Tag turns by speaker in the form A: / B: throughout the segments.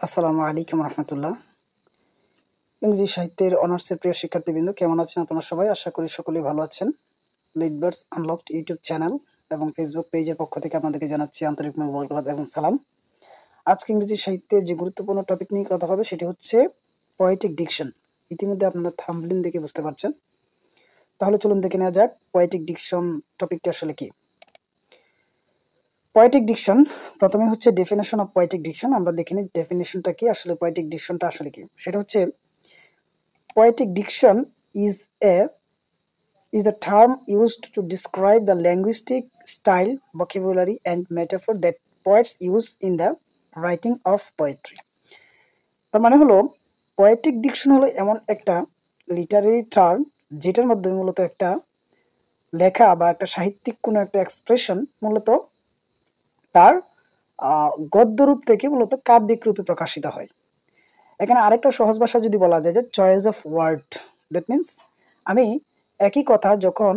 A: আসসালামু আলাইকুম রহমতুল্লাহ। ইংরেজি সাহিত্যের অনার্সের প্রিয় শিক্ষার্থীবৃন্দ, কেমন আছেন আপনারা সবাই? আশা করি সকলেই ভালো আছেন। লিডবার্ডস আনলকড ইউটিউব চ্যানেল এবং ফেসবুক পেজের পক্ষ থেকে আপনাদেরকে জানাচ্ছি আন্তরিক মোবারকবাদ এবং সালাম। আজকে ইংরেজি সাহিত্যে যে গুরুত্বপূর্ণ টপিক নিয়ে কথা হবে সেটি হচ্ছে পোয়েটিক ডিকশন। ইতিমধ্যে আপনারা থাম্বনেল দেখে বুঝতে পারছেন। তাহলে চলুন দেখে নেওয়া যাক পোয়েটিক ডিকশন টপিকটি আসলে কি। পোয়েটিক ডিকশন, প্রথমে হচ্ছে ডেফিনেশন অফ পোয়েটিক ডিকশন। আমরা দেখে নিই ডেফিনেশনটা কি, আসলে পোয়েটিক ডিকশনটা আসলে কি। সেটা হচ্ছে poetic diction is a term used to describe the linguistic style, vocabulary, and metaphor that poets use in the writing of poetry. তার মানে হলো পোয়েটিক ডিকশন হলো এমন একটা লিটারেরি টার্ম যেটার মাধ্যমে মূলত একটা লেখা বা একটা সাহিত্যিক কোনো একটা এক্সপ্রেশন মূলত তার গদ্য রূপ থেকে মূলত কাব্যিক রূপে প্রকাশিত হয়। এখানে আরেকটা সহজ ভাষা যদি বলা যায় যে choice of word, that means আমি একই কথা যখন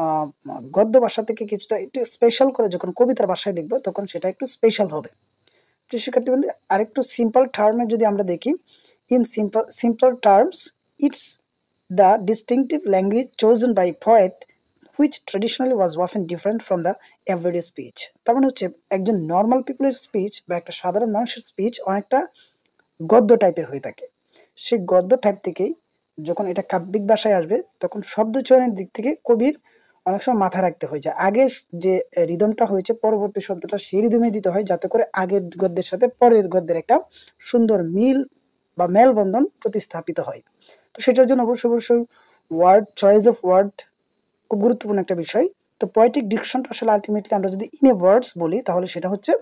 A: আহ, গদ্য ভাষা থেকে কিছুটা একটু স্পেশাল করে যখন কবিতার ভাষায় লিখবো তখন সেটা একটু স্পেশাল হবে। প্রিয় শিক্ষার্থীবৃন্দ, আরেকটু সিম্পল টার্মে যদি আমরা দেখি, in simple terms it's the distinctive language chosen by poet which traditionally was often different from the everyday speech. তার মানে হচ্ছে একজন নর্মাল পিপলের স্পিচ বা একটা সাধারণ মানুষের স্পিচ অনেকটা গদ্য টাইপের হয়ে থাকে। সেই গদ্য টাইপ থেকেই যখন এটা কাব্যিক ভাষায় আসবে তখন শব্দ চয়নের দিক থেকে কবির অনেক সময় মাথায় রাখতে হয় যে আগের যে রিদমটা হয়েছে পরবর্তী শব্দটা সেই রিদমে দিতে হয় যাতে করে আগের গদ্যের সাথে পরের গদ্যের একটা সুন্দর মিল বা মেলবন্ধন প্রতিস্থাপিত হয়। তো সেটার জন্য অবশ্যই ওয়ার্ড চয়েস অফ ওয়ার্ড খুব গুরুত্বপূর্ণ একটা বিষয়। তো পোয়েটিক ডিকশনটা আসলে আলটিমেটলি আমরা যদি ইন এ ওয়ার্ডস বলি তাহলে সেটা হচ্ছে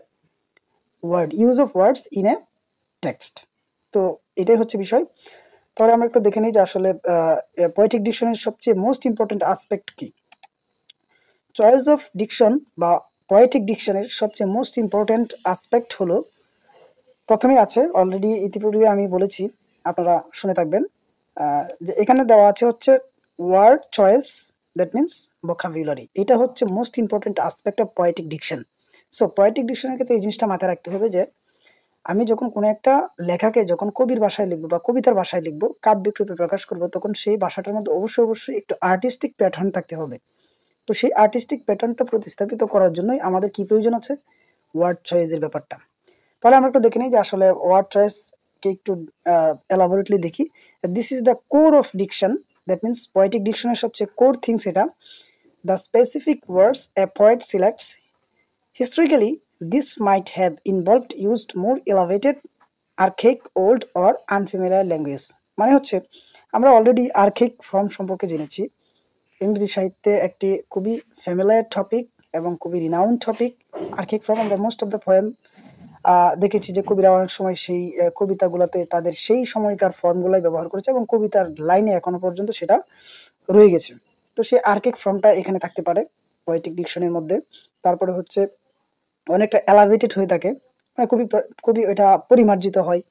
A: word use of words in a text. তো এটাই হচ্ছে বিষয়। তাহলে আমরা একটু দেখে নিই যে আসলে পোয়েটিক ডিকশনের সবচেয়ে মোস্ট ইম্পর্টেন্ট আসপেক্ট কি। চয়েস অফ ডিকশন বা পোয়েটিক ডিকশনের সবচেয়ে মোস্ট ইম্পর্টেন্ট আসপেক্ট হলো, প্রথমেই আছে অলরেডি ইতিপূর্বে আমি বলেছি, আপনারা শুনে থাকবেন, যে এখানে দেওয়া আছে হচ্ছে word choice, that means vocabulary. এটা হচ্ছে most important aspect of poetic diction. So poetic ডিকশনের ক্ষেত্রে এই জিনিসটা মাথায় রাখতে হবে যে আমি যখন কোনো একটা লেখাকে যখন কবির ভাষায় লিখবো বা কবিতার ভাষায় লিখবো, কাব্যিক রূপে প্রকাশ করবো, তখন সেই ভাষাটার মধ্যে অবশ্যই একটু আর্টিস্টিক প্যাটার্ন থাকতে হবে। তো সেই আর্টিস্টিক প্যাটার্নটা প্রতিস্থাপিত করার জন্যই আমাদের কি প্রয়োজন আছে, ওয়ার্ড চয়েসের ব্যাপারটা। তাহলে আমরা একটু দেখে নিই যে আসলে ওয়ার্ড চয়েস কে একটু এলাবোরেটলি দেখি। This is the core of diction, that means poetic ডিকশনের সবচেয়ে কোর থিংস এটা, the specific words a poet selects. Historically, this might have involved used more elevated, archaic, old or unfamiliar language. মানে হচ্ছে আমরা already আর্কেইক form সম্পর্কে জেনেছি। ইংরেজি সাহিত্যে একটি খুবই ফ্যামিলিয়ার টপিক এবং খুবই রিনাউন্ড টপিক আর্কেইক ফর্ম। আমরা মোস্ট অফ দ্য পোয়েম দেখেছি যে কবিরা অনেক সময় সেই কবিতাগুলোতে তাদের সেই সময়কার ফর্মগুলাই ব্যবহার করেছে এবং কবিতার লাইনে এখনো পর্যন্ত সেটা রয়ে গেছে। তো সেই আর্কেইক ফর্মটা এখানে থাকতে পারে পোয়েটিক ডিকশনের মধ্যে। তারপরে হচ্ছে অনেকটা এলাভেটেড হয়ে থাকে, মানে খুবই এটা পরিমার্জিত হয়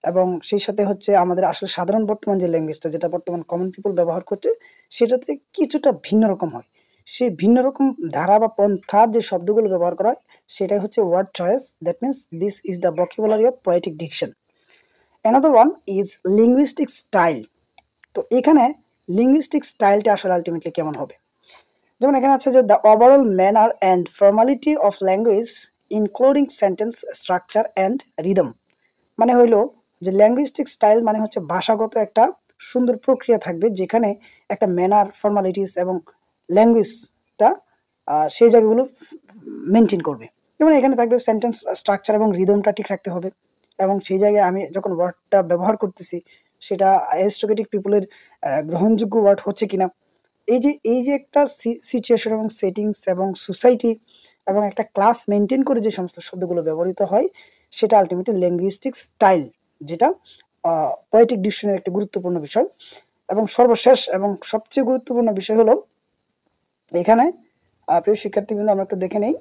A: এবং সেই সাথে হচ্ছে আমাদের আসলে সাধারণ বর্তমান যে ল্যাঙ্গুয়েজটা যেটা বর্তমান কমন পিপল ব্যবহার করছে সেটাতে কিছুটা ভিন্ন রকম হয়। সেই ভিন্ন রকম ধারা বা পন্থার যে শব্দগুলো ব্যবহার করা হয় সেটাই হচ্ছে word choice, that means this is the vocabulary of poetic diction. Another one is linguistic style. তো এখানে লিঙ্গুইস্টিক স্টাইলটা আসলে আলটিমেটলি কেমন হবে, যেমন এখানে আছে যে the overall manner and formality of language including sentence structure and rhythm. মানে হইলো যে ল্যাঙ্গুইস্টিক স্টাইল মানে হচ্ছে ভাষাগত একটা সুন্দর প্রক্রিয়া থাকবে যেখানে একটা ম্যানার, ফর্মালিটিস এবং ল্যাঙ্গুয়েজটা সেই জায়গাগুলো মেনটেন করবে। যেমন এখানে থাকবে সেন্টেন্স স্ট্রাকচার এবং রিদমটা ঠিক রাখতে হবে এবং সেই জায়গায় আমি যখন ওয়ার্ডটা ব্যবহার করতেছি সেটা অ্যারিস্টোক্রেটিক পিপলের গ্রহণযোগ্য ওয়ার্ড হচ্ছে কিনা। এই যে একটা সিচুয়েশন এবং সেটিংস এবং সোসাইটি এবং একটা ক্লাস মেনটেন করে যে সমস্ত শব্দগুলো ব্যবহৃত হয় সেটা আলটিমেটলি লিঙ্গুইস্টিক স্টাইল, যেটা পোয়েটিক ডিকশনের একটি গুরুত্বপূর্ণ বিষয়। এবং সর্বশেষ এবং সবচেয়ে গুরুত্বপূর্ণ বিষয় হলো এখানে, প্রিয় শিক্ষার্থীবৃন্দ আমরা একটু দেখে নেই,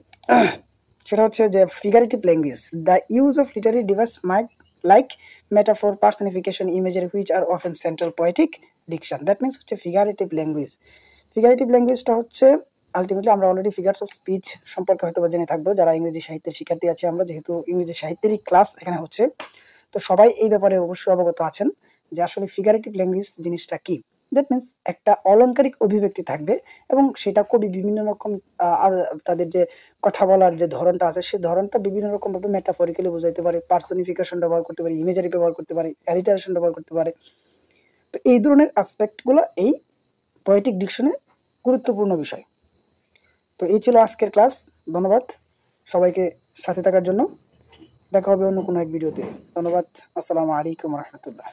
A: সেটা হচ্ছে যে figurative language, the use of literary device mite like metaphor, personification, imagery which are often central poetic diction. That means হচ্ছে ফিগারেটিভ ল্যাঙ্গুয়েজ। ফিগারেটিভ ল্যাঙ্গুয়েজটা হচ্ছে আলটিমেটলি আমরা অলরেডি ফিগার্স অফ স্পিচ সম্পর্কে হয়তো জেনে থাকবো যারা ইংরেজি সাহিত্যের শিক্ষার্থী আছে আমরা, যেহেতু ইংরেজি সাহিত্যেরই ক্লাস এখানে হচ্ছে। তো সবাই এই ব্যাপারে অবশ্যই অবগত আছেন যে আসলে ফিগারেটিভ ল্যাঙ্গুয়েজ জিনিসটা কি। দ্যাট মিনস একটা অলংকারিক অভিব্যক্তি থাকবে এবং সেটা কবি বিভিন্ন রকম তাদের যে কথা বলার যে ধরনটা আছে সেই ধরনটা বিভিন্ন রকমভাবে মেটাফরিক্যালি বোঝাইতে পারে, পার্সনিফিকেশন ব্যবহার করতে পারে, ইমেজারি ব্যবহার করতে পারে, অ্যালিটারেশন ব্যবহার করতে পারে। তো এই ধরনের অ্যাসপেক্টগুলো এই পোয়েটিক ডিকশনের গুরুত্বপূর্ণ বিষয়। তো এই ছিল আজকের ক্লাস। ধন্যবাদ সবাইকে সাথে থাকার জন্য। দেখা হবে অন্য কোনো এক ভিডিওতে। ধন্যবাদ। আসসালামু আলাইকুম রহমতুল্লাহ।